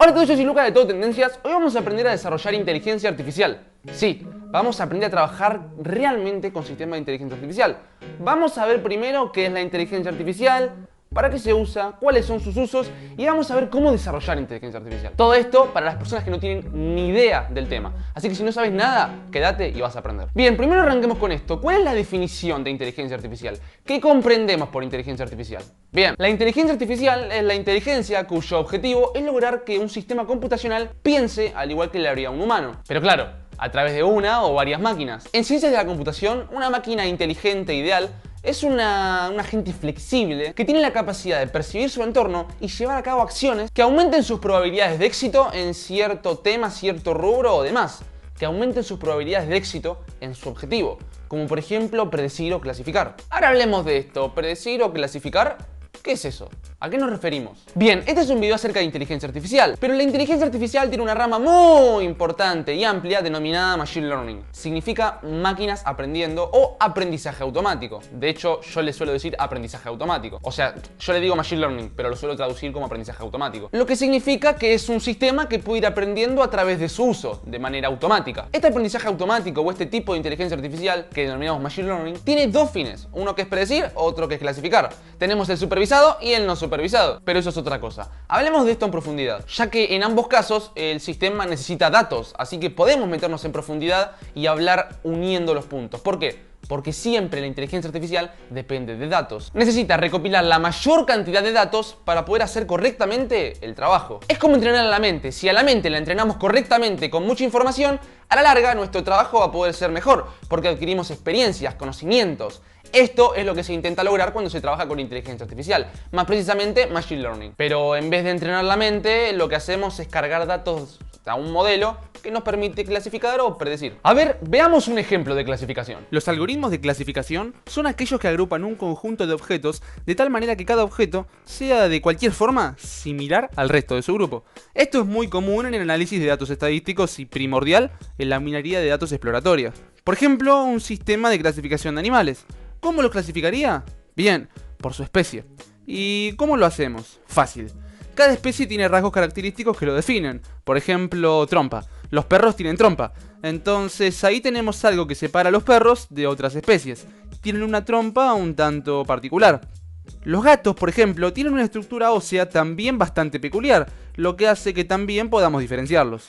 Hola a todos, yo soy Lucas de Todo Tendencias. Hoy vamos a aprender a desarrollar inteligencia artificial. Sí, vamos a aprender a trabajar realmente con sistemas de inteligencia artificial. Vamos a ver primero qué es la inteligencia artificial, para qué se usa, cuáles son sus usos y vamos a ver cómo desarrollar inteligencia artificial. Todo esto para las personas que no tienen ni idea del tema. Así que si no sabes nada, quédate y vas a aprender. Bien, primero arranquemos con esto. ¿Cuál es la definición de inteligencia artificial? ¿Qué comprendemos por inteligencia artificial? Bien, la inteligencia artificial es la inteligencia cuyo objetivo es lograr que un sistema computacional piense al igual que le haría un humano. Pero claro, a través de una o varias máquinas. En ciencias de la computación, una máquina inteligente ideal es un agente flexible que tiene la capacidad de percibir su entorno y llevar a cabo acciones que aumenten sus probabilidades de éxito en cierto tema, cierto rubro o demás, que aumenten sus probabilidades de éxito en su objetivo, como por ejemplo predecir o clasificar. Ahora hablemos de esto, predecir o clasificar. ¿Qué es eso? ¿A qué nos referimos? Bien, este es un video acerca de inteligencia artificial, pero la inteligencia artificial tiene una rama muy importante y amplia denominada Machine Learning. Significa máquinas aprendiendo o aprendizaje automático. De hecho, yo le suelo decir aprendizaje automático. O sea, yo le digo Machine Learning, pero lo suelo traducir como aprendizaje automático. Lo que significa que es un sistema que puede ir aprendiendo a través de su uso, de manera automática. Este aprendizaje automático o este tipo de inteligencia artificial, que denominamos Machine Learning, tiene dos fines. Uno que es predecir, otro que es clasificar. Tenemos el supervisado y el no supervisado, pero eso es otra cosa. Hablemos de esto en profundidad, ya que en ambos casos el sistema necesita datos, así que podemos meternos en profundidad y hablar uniendo los puntos. ¿Por qué? Porque siempre la inteligencia artificial depende de datos. Necesita recopilar la mayor cantidad de datos para poder hacer correctamente el trabajo. Es como entrenar a la mente. Si a la mente la entrenamos correctamente con mucha información, a la larga nuestro trabajo va a poder ser mejor, porque adquirimos experiencias, conocimientos. Esto es lo que se intenta lograr cuando se trabaja con inteligencia artificial, más precisamente Machine Learning. Pero en vez de entrenar la mente, lo que hacemos es cargar datos a un modelo que nos permite clasificar o predecir. A ver, veamos un ejemplo de clasificación. Los algoritmos de clasificación son aquellos que agrupan un conjunto de objetos de tal manera que cada objeto sea de cualquier forma similar al resto de su grupo. Esto es muy común en el análisis de datos estadísticos y primordial en la minería de datos exploratoria. Por ejemplo, un sistema de clasificación de animales. ¿Cómo los clasificaría? Bien, por su especie. ¿Y cómo lo hacemos? Fácil. Cada especie tiene rasgos característicos que lo definen. Por ejemplo, trompa. Los perros tienen trompa. Entonces ahí tenemos algo que separa a los perros de otras especies. Tienen una trompa un tanto particular. Los gatos, por ejemplo, tienen una estructura ósea también bastante peculiar, lo que hace que también podamos diferenciarlos.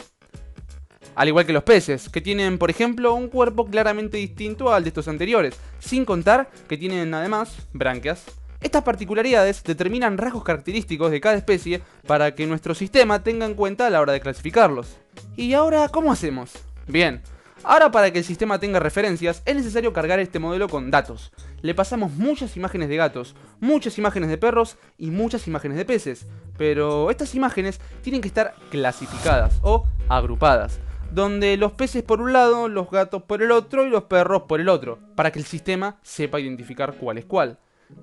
Al igual que los peces, que tienen, por ejemplo, un cuerpo claramente distinto al de estos anteriores, sin contar que tienen además branquias. Estas particularidades determinan rasgos característicos de cada especie para que nuestro sistema tenga en cuenta a la hora de clasificarlos. ¿Y ahora cómo hacemos? Bien, ahora para que el sistema tenga referencias es necesario cargar este modelo con datos. Le pasamos muchas imágenes de gatos, muchas imágenes de perros y muchas imágenes de peces, pero estas imágenes tienen que estar clasificadas o agrupadas, donde los peces por un lado, los gatos por el otro y los perros por el otro, para que el sistema sepa identificar cuál es cuál.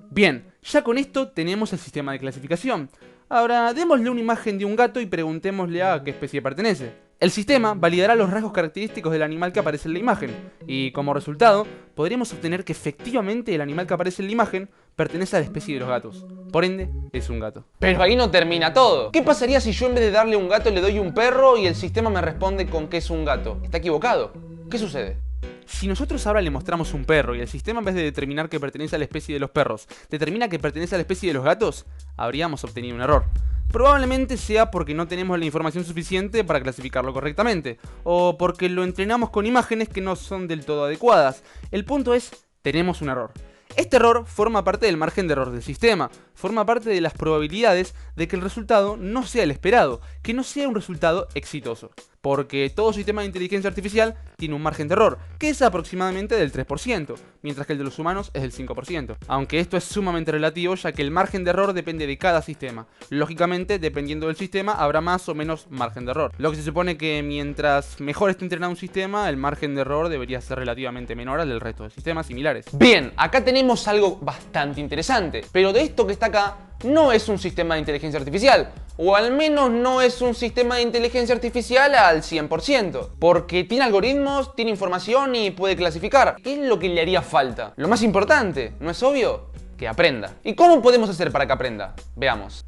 Bien, ya con esto tenemos el sistema de clasificación. Ahora démosle una imagen de un gato y preguntémosle a qué especie pertenece. El sistema validará los rasgos característicos del animal que aparece en la imagen, y como resultado, podremos obtener que efectivamente el animal que aparece en la imagen pertenece a la especie de los gatos. Por ende, es un gato. Pero ahí no termina todo. ¿Qué pasaría si yo en vez de darle un gato le doy un perro y el sistema me responde con que es un gato? ¿Está equivocado? ¿Qué sucede? Si nosotros ahora le mostramos un perro y el sistema en vez de determinar que pertenece a la especie de los perros, determina que pertenece a la especie de los gatos, habríamos obtenido un error. Probablemente sea porque no tenemos la información suficiente para clasificarlo correctamente, o porque lo entrenamos con imágenes que no son del todo adecuadas. El punto es, tenemos un error. Este error forma parte del margen de error del sistema, forma parte de las probabilidades de que el resultado no sea el esperado, que no sea un resultado exitoso. Porque todo sistema de inteligencia artificial tiene un margen de error, que es aproximadamente del 3%, mientras que el de los humanos es del 5%. Aunque esto es sumamente relativo, ya que el margen de error depende de cada sistema. Lógicamente, dependiendo del sistema, habrá más o menos margen de error. Lo que se supone que mientras mejor esté entrenado un sistema, el margen de error debería ser relativamente menor al del resto de sistemas similares. Bien, acá tenemos algo bastante interesante, pero de esto que está acá no es un sistema de inteligencia artificial, o al menos no es un sistema de inteligencia artificial al 100%, porque tiene algoritmos, tiene información y puede clasificar. ¿Qué es lo que le haría falta? Lo más importante, ¿no es obvio? Que aprenda. ¿Y cómo podemos hacer para que aprenda? Veamos.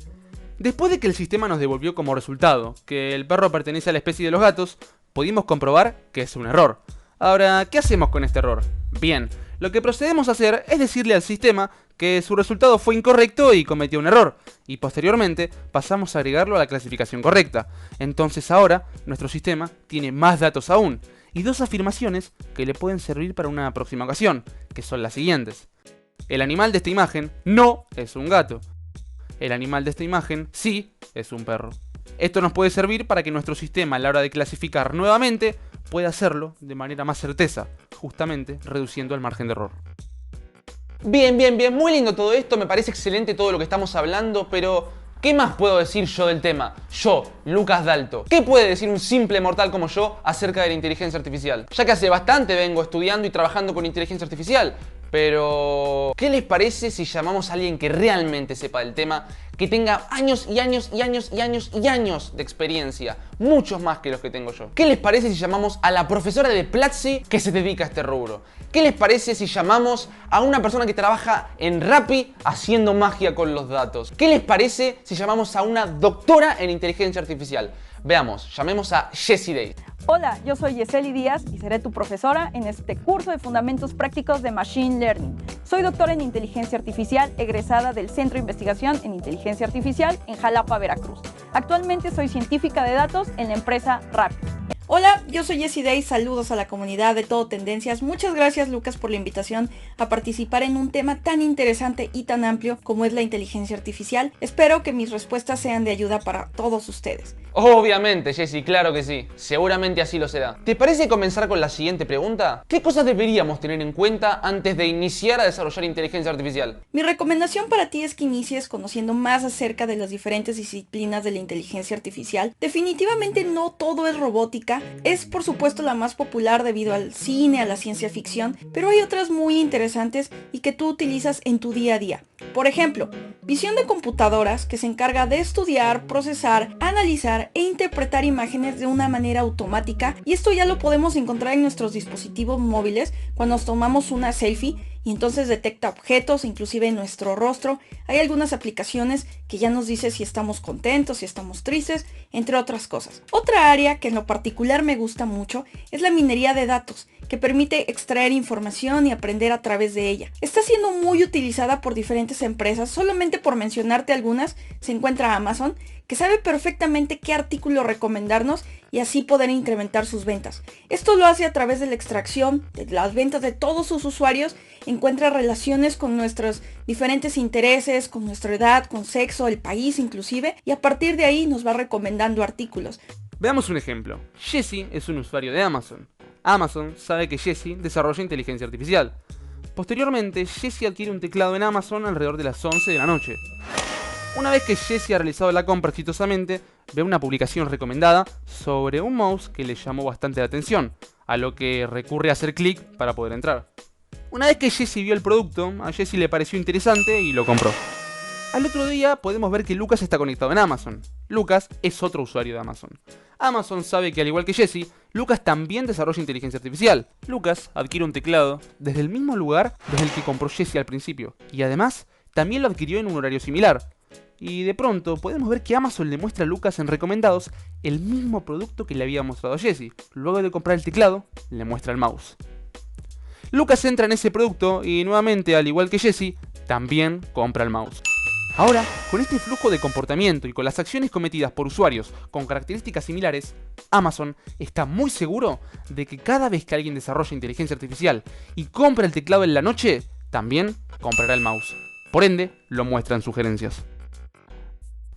Después de que el sistema nos devolvió como resultado que el perro pertenece a la especie de los gatos, pudimos comprobar que es un error. Ahora, ¿qué hacemos con este error? Bien, lo que procedemos a hacer es decirle al sistema que su resultado fue incorrecto y cometió un error, y posteriormente pasamos a agregarlo a la clasificación correcta. Entonces ahora, nuestro sistema tiene más datos aún, y dos afirmaciones que le pueden servir para una próxima ocasión, que son las siguientes. El animal de esta imagen no es un gato. El animal de esta imagen sí es un perro. Esto nos puede servir para que nuestro sistema a la hora de clasificar nuevamente pueda hacerlo de manera más certeza, justamente reduciendo el margen de error. Bien, muy lindo todo esto, me parece excelente todo lo que estamos hablando, pero ¿qué más puedo decir yo del tema? Yo, Lucas Dalto. ¿Qué puede decir un simple mortal como yo acerca de la inteligencia artificial? Ya que hace bastante vengo estudiando y trabajando con inteligencia artificial, pero ¿qué les parece si llamamos a alguien que realmente sepa del tema, que tenga años y años y años y años y años de experiencia, muchos más que los que tengo yo? ¿Qué les parece si llamamos a la profesora de Platzi que se dedica a este rubro? ¿Qué les parece si llamamos a una persona que trabaja en Rappi haciendo magia con los datos? ¿Qué les parece si llamamos a una doctora en inteligencia artificial? Veamos, llamemos a Jessie Day. Hola, yo soy Yeseli Díaz y seré tu profesora en este curso de Fundamentos Prácticos de Machine Learning. Soy doctora en Inteligencia Artificial, egresada del Centro de Investigación en Inteligencia Artificial en Jalapa, Veracruz. Actualmente soy científica de datos en la empresa Rappi. Hola, yo soy Jessie Day, saludos a la comunidad de Todo Tendencias. Muchas gracias, Lucas, por la invitación a participar en un tema tan interesante y tan amplio como es la inteligencia artificial. Espero que mis respuestas sean de ayuda para todos ustedes. Obviamente, Jessie, claro que sí. Seguramente así lo será. ¿Te parece comenzar con la siguiente pregunta? ¿Qué cosas deberíamos tener en cuenta antes de iniciar a desarrollar inteligencia artificial? Mi recomendación para ti es que inicies conociendo más acerca de las diferentes disciplinas de la inteligencia artificial. Definitivamente no todo es robótica. Es por supuesto la más popular debido al cine, a la ciencia ficción, pero hay otras muy interesantes y que tú utilizas en tu día a día. Por ejemplo, visión de computadoras, que se encarga de estudiar, procesar, analizar e interpretar imágenes de una manera automática, y esto ya lo podemos encontrar en nuestros dispositivos móviles cuando nos tomamos una selfie y entonces detecta objetos, inclusive nuestro rostro. Hay algunas aplicaciones que ya nos dice si estamos contentos, si estamos tristes, entre otras cosas. Otra área que en lo particular me gusta mucho es la minería de datos, que permite extraer información y aprender a través de ella. Está siendo muy utilizada por diferentes empresas. Solamente por mencionarte algunas, se encuentra Amazon, que sabe perfectamente qué artículo recomendarnos y así poder incrementar sus ventas. Esto lo hace a través de la extracción de las ventas de todos sus usuarios, encuentra relaciones con nuestros diferentes intereses, con nuestra edad, con sexo, el país inclusive, y a partir de ahí nos va recomendando artículos. Veamos un ejemplo. Jessie es un usuario de Amazon. Amazon sabe que Jessie desarrolla inteligencia artificial. Posteriormente, Jessie adquiere un teclado en Amazon alrededor de las 11 de la noche. Una vez que Jessie ha realizado la compra exitosamente, ve una publicación recomendada sobre un mouse que le llamó bastante la atención, a lo que recurre a hacer clic para poder entrar. Una vez que Jessie vio el producto, a Jessie le pareció interesante y lo compró. Al otro día podemos ver que Lucas está conectado en Amazon. Lucas es otro usuario de Amazon. Amazon sabe que al igual que Jessie, Lucas también desarrolla inteligencia artificial. Lucas adquiere un teclado desde el mismo lugar desde el que compró Jessie al principio, y además también lo adquirió en un horario similar. Y de pronto podemos ver que Amazon le muestra a Lucas en recomendados el mismo producto que le había mostrado a Jessie. Luego de comprar el teclado, le muestra el mouse. Lucas entra en ese producto y nuevamente, al igual que Jessie, también compra el mouse. Ahora, con este flujo de comportamiento y con las acciones cometidas por usuarios con características similares, Amazon está muy seguro de que cada vez que alguien desarrolla inteligencia artificial y compra el teclado en la noche, también comprará el mouse. Por ende, lo muestra en sugerencias.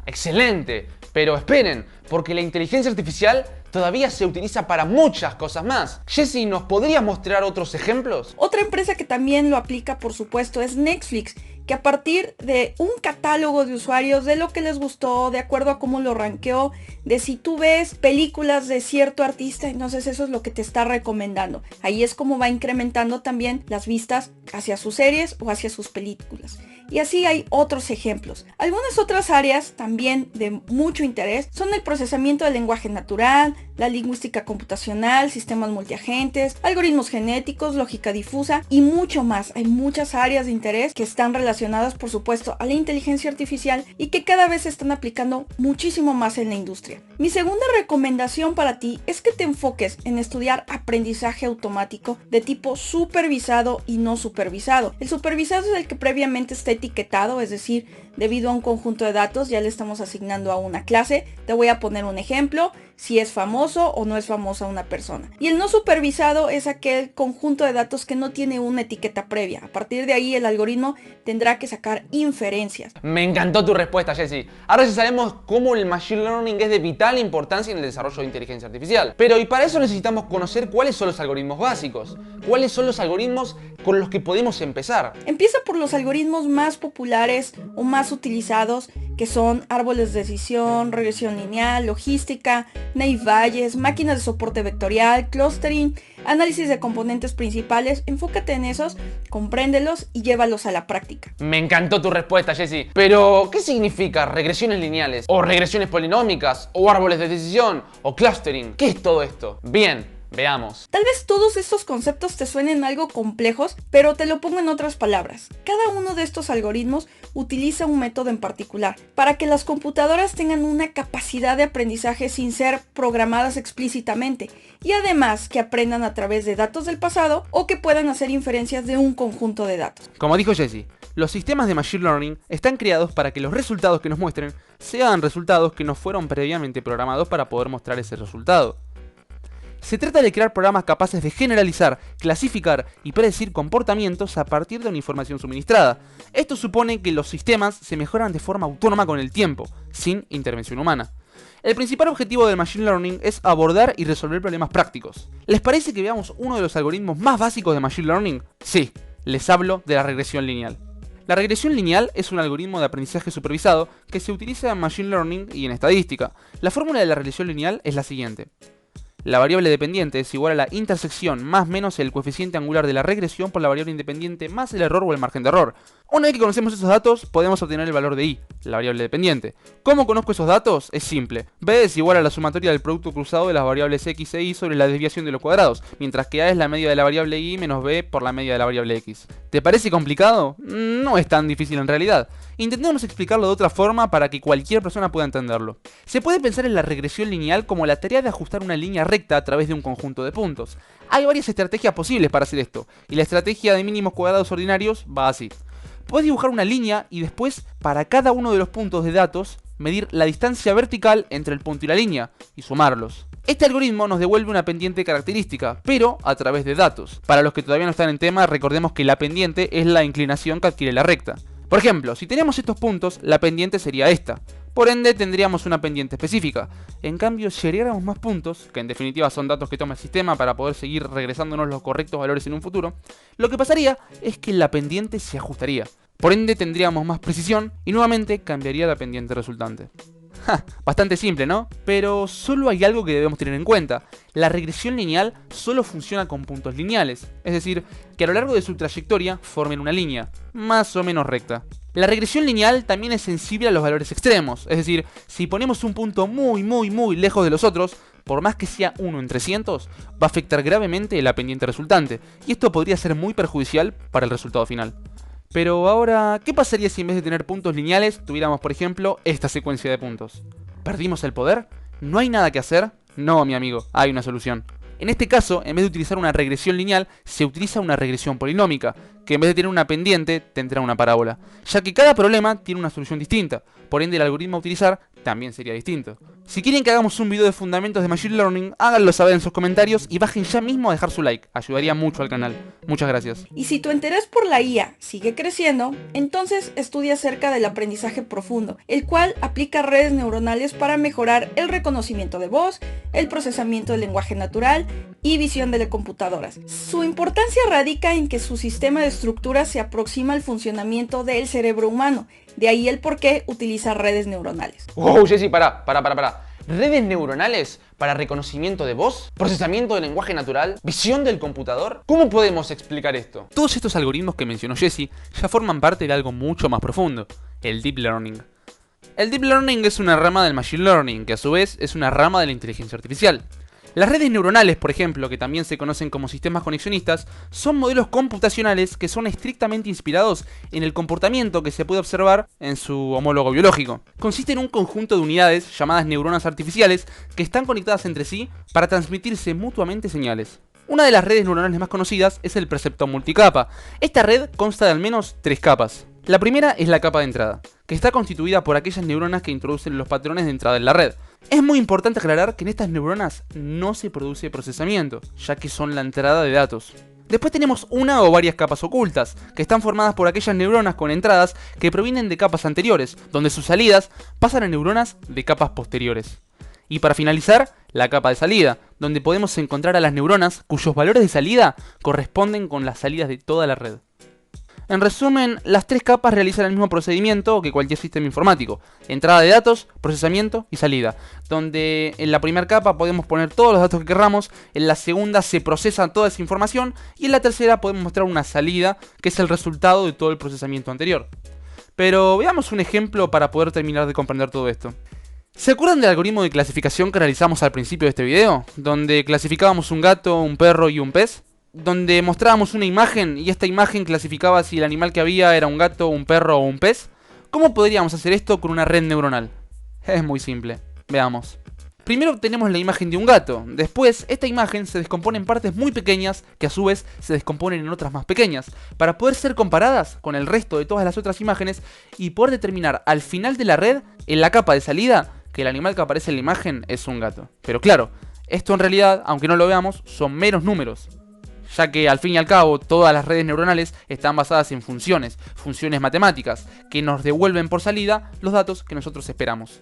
¡Excelente! Pero esperen, porque la inteligencia artificial todavía se utiliza para muchas cosas más. Jessie, ¿nos podrías mostrar otros ejemplos? Otra empresa que también lo aplica, por supuesto, es Netflix, que a partir de un catálogo de usuarios, de lo que les gustó, de acuerdo a cómo lo rankeó, de si tú ves películas de cierto artista, entonces eso es lo que te está recomendando. Ahí es como va incrementando también las vistas hacia sus series o hacia sus películas. Y así hay otros ejemplos. Algunas otras áreas también de mucho interés son el procesamiento del lenguaje natural, la lingüística computacional, sistemas multiagentes, algoritmos genéticos, lógica difusa y mucho más. Hay muchas áreas de interés que están relacionadas, por supuesto, a la inteligencia artificial y que cada vez se están aplicando muchísimo más en la industria. Mi segunda recomendación para ti es que te enfoques en estudiar aprendizaje automático de tipo supervisado y no supervisado. El supervisado es el que previamente está etiquetado, es decir, debido a un conjunto de datos ya le estamos asignando a una clase. Te voy a poner un ejemplo, si es famoso o no es famosa una persona. Y el no supervisado es aquel conjunto de datos que no tiene una etiqueta previa. A partir de ahí el algoritmo tendrá que sacar inferencias. Me encantó tu respuesta, Jessy. Ahora ya sabemos cómo el Machine Learning es de vital importancia en el desarrollo de inteligencia artificial. Pero y para eso necesitamos conocer cuáles son los algoritmos básicos. ¿Cuáles son los algoritmos con los que podemos empezar? Empieza por los algoritmos más populares o más utilizados, que son árboles de decisión, regresión lineal, logística, Naive Bayes, máquinas de soporte vectorial, clustering, análisis de componentes principales. Enfócate en esos, compréndelos y llévalos a la práctica. Me encantó tu respuesta, Jessy. Pero, ¿qué significa regresiones lineales? ¿O regresiones polinómicas? ¿O árboles de decisión? ¿O clustering? ¿Qué es todo esto? Bien. Veamos. Tal vez todos estos conceptos te suenen algo complejos, pero te lo pongo en otras palabras. Cada uno de estos algoritmos utiliza un método en particular para que las computadoras tengan una capacidad de aprendizaje sin ser programadas explícitamente, y además que aprendan a través de datos del pasado o que puedan hacer inferencias de un conjunto de datos. Como dijo Jessy, los sistemas de Machine Learning están creados para que los resultados que nos muestren sean resultados que no fueron previamente programados para poder mostrar ese resultado. Se trata de crear programas capaces de generalizar, clasificar y predecir comportamientos a partir de una información suministrada. Esto supone que los sistemas se mejoran de forma autónoma con el tiempo, sin intervención humana. El principal objetivo del Machine Learning es abordar y resolver problemas prácticos. ¿Les parece que veamos uno de los algoritmos más básicos de Machine Learning? Sí, les hablo de la regresión lineal. La regresión lineal es un algoritmo de aprendizaje supervisado que se utiliza en Machine Learning y en estadística. La fórmula de la regresión lineal es la siguiente. La variable dependiente es igual a la intersección más menos el coeficiente angular de la regresión por la variable independiente más el error o el margen de error. Una vez que conocemos esos datos, podemos obtener el valor de i, la variable dependiente. ¿Cómo conozco esos datos? Es simple. B es igual a la sumatoria del producto cruzado de las variables x e y sobre la desviación de los cuadrados, mientras que a es la media de la variable y menos b por la media de la variable x. ¿Te parece complicado? No es tan difícil en realidad. Intentemos explicarlo de otra forma para que cualquier persona pueda entenderlo. Se puede pensar en la regresión lineal como la tarea de ajustar una línea recta a través de un conjunto de puntos. Hay varias estrategias posibles para hacer esto, y la estrategia de mínimos cuadrados ordinarios va así. Puedes dibujar una línea y después, para cada uno de los puntos de datos, medir la distancia vertical entre el punto y la línea, y sumarlos. Este algoritmo nos devuelve una pendiente característica, pero a través de datos. Para los que todavía no están en tema, recordemos que la pendiente es la inclinación que adquiere la recta. Por ejemplo, si tenemos estos puntos, la pendiente sería esta. Por ende, tendríamos una pendiente específica. En cambio, si agregáramos más puntos, que en definitiva son datos que toma el sistema para poder seguir regresándonos los correctos valores en un futuro, lo que pasaría es que la pendiente se ajustaría. Por ende, tendríamos más precisión y nuevamente cambiaría la pendiente resultante. Bastante simple, ¿no? Pero solo hay algo que debemos tener en cuenta. La regresión lineal solo funciona con puntos lineales, es decir, que a lo largo de su trayectoria formen una línea, más o menos recta. La regresión lineal también es sensible a los valores extremos, es decir, si ponemos un punto muy lejos de los otros, por más que sea 1 en 300, va a afectar gravemente la pendiente resultante, y esto podría ser muy perjudicial para el resultado final. Pero ahora, ¿qué pasaría si en vez de tener puntos lineales, tuviéramos, por ejemplo, esta secuencia de puntos? ¿Perdimos el poder? ¿No hay nada que hacer? No, mi amigo, hay una solución. En este caso, en vez de utilizar una regresión lineal, se utiliza una regresión polinómica, que en vez de tener una pendiente, tendrá una parábola, ya que cada problema tiene una solución distinta, por ende el algoritmo a utilizar también sería distinto. Si quieren que hagamos un video de fundamentos de Machine Learning, háganlo saber en sus comentarios y bajen ya mismo a dejar su like, ayudaría mucho al canal. Muchas gracias. Y si tu interés por la IA sigue creciendo, entonces estudia acerca del aprendizaje profundo, el cual aplica redes neuronales para mejorar el reconocimiento de voz, el procesamiento del lenguaje natural y visión de computadoras. Su importancia radica en que su sistema de estructuras se aproxima al funcionamiento del cerebro humano, de ahí el por qué utiliza redes neuronales. Wow, Jessy, pará. ¿Redes neuronales para reconocimiento de voz? ¿Procesamiento del lenguaje natural? ¿Visión del computador? ¿Cómo podemos explicar esto? Todos estos algoritmos que mencionó Jesse ya forman parte de algo mucho más profundo, el Deep Learning. El Deep Learning es una rama del Machine Learning, que a su vez es una rama de la inteligencia artificial. Las redes neuronales, por ejemplo, que también se conocen como sistemas conexionistas, son modelos computacionales que son estrictamente inspirados en el comportamiento que se puede observar en su homólogo biológico. Consiste en un conjunto de unidades llamadas neuronas artificiales que están conectadas entre sí para transmitirse mutuamente señales. Una de las redes neuronales más conocidas es el perceptor multicapa. Esta red consta de al menos 3 capas. La primera es la capa de entrada, que está constituida por aquellas neuronas que introducen los patrones de entrada en la red. Es muy importante aclarar que en estas neuronas no se produce procesamiento, ya que son la entrada de datos. Después tenemos una o varias capas ocultas, que están formadas por aquellas neuronas con entradas que provienen de capas anteriores, donde sus salidas pasan a neuronas de capas posteriores. Y para finalizar, la capa de salida, donde podemos encontrar a las neuronas cuyos valores de salida corresponden con las salidas de toda la red. En resumen, las 3 capas realizan el mismo procedimiento que cualquier sistema informático: entrada de datos, procesamiento y salida, donde en la primera capa podemos poner todos los datos que querramos, en la segunda se procesa toda esa información y en la tercera podemos mostrar una salida que es el resultado de todo el procesamiento anterior. Pero veamos un ejemplo para poder terminar de comprender todo esto. ¿Se acuerdan del algoritmo de clasificación que realizamos al principio de este video? Donde clasificábamos un gato, un perro y un pez. Donde mostrábamos una imagen y esta imagen clasificaba si el animal que había era un gato, un perro o un pez. ¿Cómo podríamos hacer esto con una red neuronal? Es muy simple. Veamos. Primero obtenemos la imagen de un gato. Después, esta imagen se descompone en partes muy pequeñas que a su vez se descomponen en otras más pequeñas, para poder ser comparadas con el resto de todas las otras imágenes y poder determinar al final de la red, en la capa de salida, que el animal que aparece en la imagen es un gato. Pero claro, esto en realidad, aunque no lo veamos, son meros números, ya que al fin y al cabo todas las redes neuronales están basadas en funciones matemáticas, que nos devuelven por salida los datos que nosotros esperamos.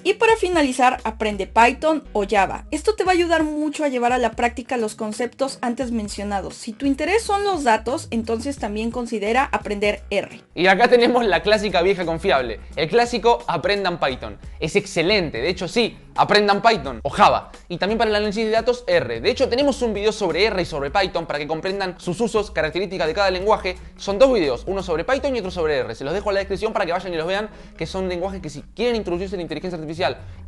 Y para finalizar, aprende Python o Java. Esto te va a ayudar mucho a llevar a la práctica los conceptos antes mencionados. Si tu interés son los datos, entonces también considera aprender R. Y acá tenemos la clásica vieja confiable, el clásico aprendan Python. Es excelente, de hecho sí, aprendan Python o Java. Y también para el análisis de datos R. De hecho tenemos un video sobre R y sobre Python para que comprendan sus usos, características de cada lenguaje. Son 2 videos, uno sobre Python y otro sobre R. Se los dejo en la descripción para que vayan y los vean, que son lenguajes que si quieren introducirse en la inteligencia artificial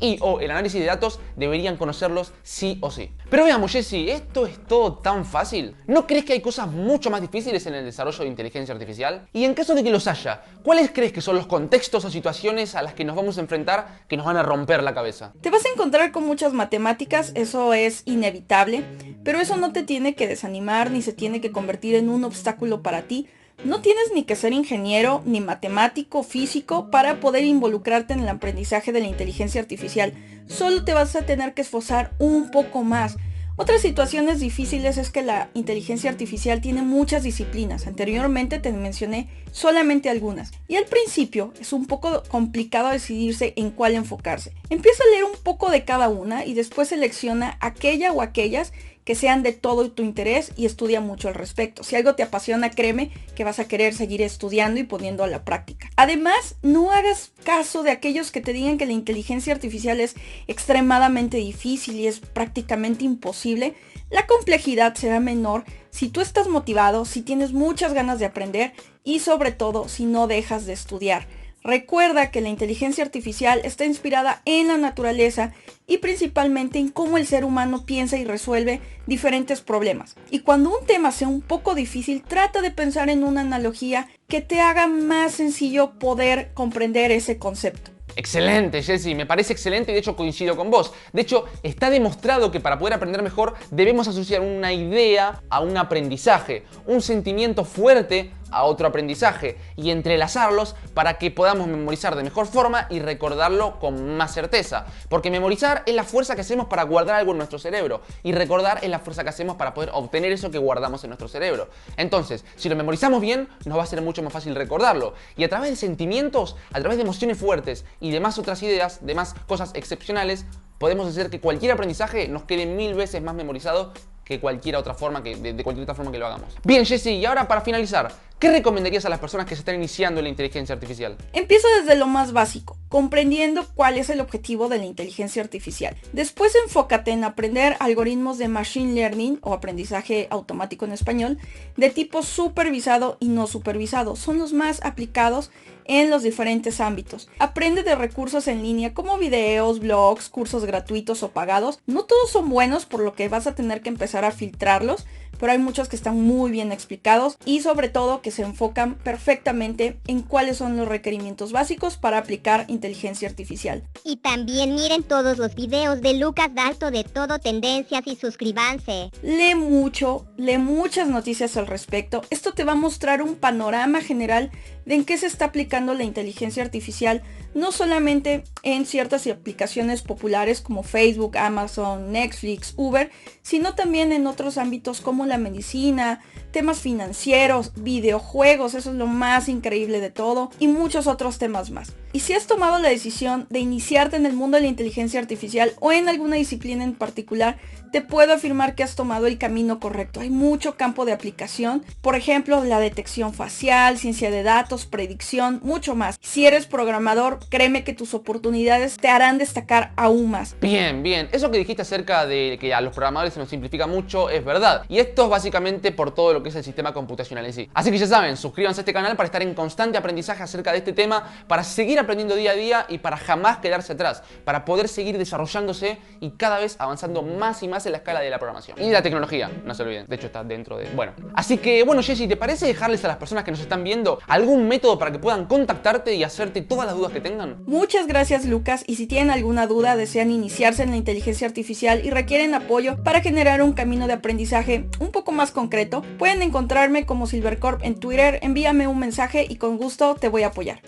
y o el análisis de datos deberían conocerlos sí o sí. Pero veamos, Jesse, ¿esto es todo tan fácil? ¿No crees que hay cosas mucho más difíciles en el desarrollo de inteligencia artificial? Y en caso de que los haya, ¿cuáles crees que son los contextos o situaciones a las que nos vamos a enfrentar que nos van a romper la cabeza? Te vas a encontrar con muchas matemáticas, eso es inevitable, pero eso no te tiene que desanimar ni se tiene que convertir en un obstáculo para ti. No tienes ni que ser ingeniero, ni matemático, físico, para poder involucrarte en el aprendizaje de la inteligencia artificial. Solo te vas a tener que esforzar un poco más. Otras situaciones difíciles es que la inteligencia artificial tiene muchas disciplinas. Anteriormente te mencioné solamente algunas. Y al principio es un poco complicado decidirse en cuál enfocarse. Empieza a leer un poco de cada una y después selecciona aquella o aquellas que sean de todo tu interés y estudia mucho al respecto. Si algo te apasiona, créeme que vas a querer seguir estudiando y poniendo a la práctica. Además, no hagas caso de aquellos que te digan que la inteligencia artificial es extremadamente difícil y es prácticamente imposible. La complejidad será menor si tú estás motivado, si tienes muchas ganas de aprender y sobre todo si no dejas de estudiar. Recuerda que la inteligencia artificial está inspirada en la naturaleza y principalmente en cómo el ser humano piensa y resuelve diferentes problemas. Y cuando un tema sea un poco difícil, trata de pensar en una analogía que te haga más sencillo poder comprender ese concepto. Excelente, Jesse, me parece excelente y de hecho coincido con vos. De hecho, está demostrado que para poder aprender mejor debemos asociar una idea a un aprendizaje, un sentimiento fuerte a otro aprendizaje y entrelazarlos para que podamos memorizar de mejor forma y recordarlo con más certeza. Porque memorizar es la fuerza que hacemos para guardar algo en nuestro cerebro y recordar es la fuerza que hacemos para poder obtener eso que guardamos en nuestro cerebro. Entonces, si lo memorizamos bien, nos va a ser mucho más fácil recordarlo. Y a través de sentimientos, a través de emociones fuertes y demás otras ideas, demás cosas excepcionales, podemos hacer que cualquier aprendizaje nos quede 1000 veces más memorizado que cualquier otra forma de cualquier otra forma que lo hagamos. Bien, Jesse, y ahora para finalizar, ¿Qué recomendarías a las personas que se están iniciando en la inteligencia artificial? Empieza desde lo más básico, comprendiendo cuál es el objetivo de la inteligencia artificial. Después enfócate en aprender algoritmos de machine learning o aprendizaje automático en español de tipo supervisado y no supervisado. Son los más aplicados en los diferentes ámbitos. Aprende de recursos en línea como videos, blogs, cursos gratuitos o pagados. No todos son buenos, por lo que vas a tener que empezar a filtrarlos, pero hay muchos que están muy bien explicados y sobre todo que se enfocan perfectamente en cuáles son los requerimientos básicos para aplicar inteligencia artificial. Y también miren todos los videos de Lucas Dalto de Todo Tendencias y suscríbanse. Lee mucho, lee muchas noticias al respecto. Esto te va a mostrar un panorama general de en qué se está aplicando la inteligencia artificial, no solamente en ciertas aplicaciones populares como Facebook, Amazon, Netflix, Uber, sino también en otros ámbitos como la medicina, temas financieros, videojuegos, eso es lo más increíble de todo, y muchos otros temas más. Y si has tomado la decisión de iniciarte en el mundo de la inteligencia artificial o en alguna disciplina en particular, te puedo afirmar que has tomado el camino correcto. Hay mucho campo de aplicación, por ejemplo, la detección facial, ciencia de datos, predicción, mucho más. Si eres programador, créeme que tus oportunidades te harán destacar aún más. Bien, bien. Eso que dijiste acerca de que a los programadores se nos simplifica mucho es verdad. Y esto es básicamente por todo lo que es el sistema computacional en sí. Así que ya saben, suscríbanse a este canal para estar en constante aprendizaje acerca de este tema, para seguir aprendiendo día a día y para jamás quedarse atrás, para poder seguir desarrollándose y cada vez avanzando más y más en la escala de la programación. Y de la tecnología, no se olviden. De hecho está dentro de... Bueno. Así que, bueno, Jessy, ¿te parece dejarles a las personas que nos están viendo algún método para que puedan contactarte y hacerte todas las dudas que tengan? Muchas gracias, Lucas, y si tienen alguna duda, desean iniciarse en la inteligencia artificial y requieren apoyo para generar un camino de aprendizaje un poco más concreto, pueden encontrarme como Silvercorp en Twitter, envíame un mensaje y con gusto te voy a apoyar.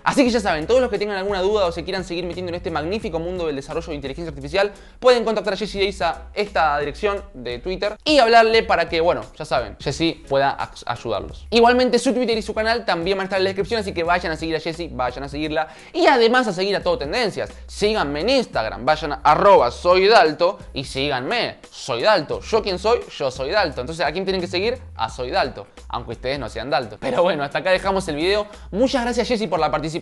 Así que ya saben, todos los que tengan alguna duda o se quieran seguir metiendo en este magnífico mundo del desarrollo de inteligencia artificial, pueden contactar a Jessy Days a esta dirección de Twitter y hablarle para que, bueno, ya saben, Jessy pueda ayudarlos. Igualmente su Twitter y su canal también van a estar en la descripción, así que vayan a seguir a Jessy, vayan a seguirla y además a seguir a Todo Tendencias. Síganme en Instagram, vayan a @soydalto y síganme, Soy Dalto. ¿Yo quién soy? Yo soy Dalto. Entonces, ¿a quién tienen que seguir? A Soy Dalto, aunque ustedes no sean Dalto. Pero bueno, hasta acá dejamos el video. Muchas gracias, Jessy, por la participación.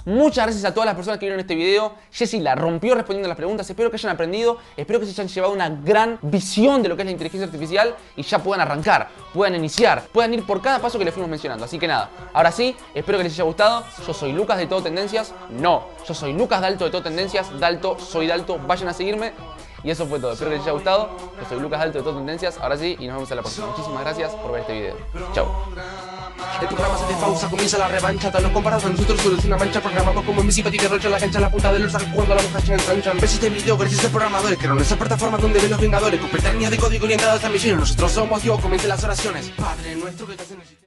Muchas gracias a todas las personas que vieron este video. Jessy la rompió respondiendo a las preguntas. Espero que hayan aprendido, espero que se hayan llevado una gran visión de lo que es la inteligencia artificial y ya puedan arrancar, puedan iniciar, puedan ir por cada paso que les fuimos mencionando. Así que nada, ahora sí, espero que les haya gustado. Yo soy Lucas de Todo Tendencias. No, yo soy Lucas Dalto de Todo Tendencias. Dalto, soy Dalto, vayan a seguirme. Y eso fue todo, espero que les haya gustado. Yo soy Lucas Dalto de Todo Tendencias. Ahora sí, y nos vemos en la próxima. Muchísimas gracias por ver este video. Chau. El programa se pausa, comienza la revancha. Tal los comparados a nosotros solo es una mancha. Programado como en mi simpatía derrocha la cancha. La punta del saco cuando la mujer se ensanchan. Ves este video gracias al programador. Crearon esa plataforma donde ven los vengadores. Con pestañas de código orientadas a misiones. Nosotros somos Dios, comenten las oraciones. Padre nuestro que estás en el sistema.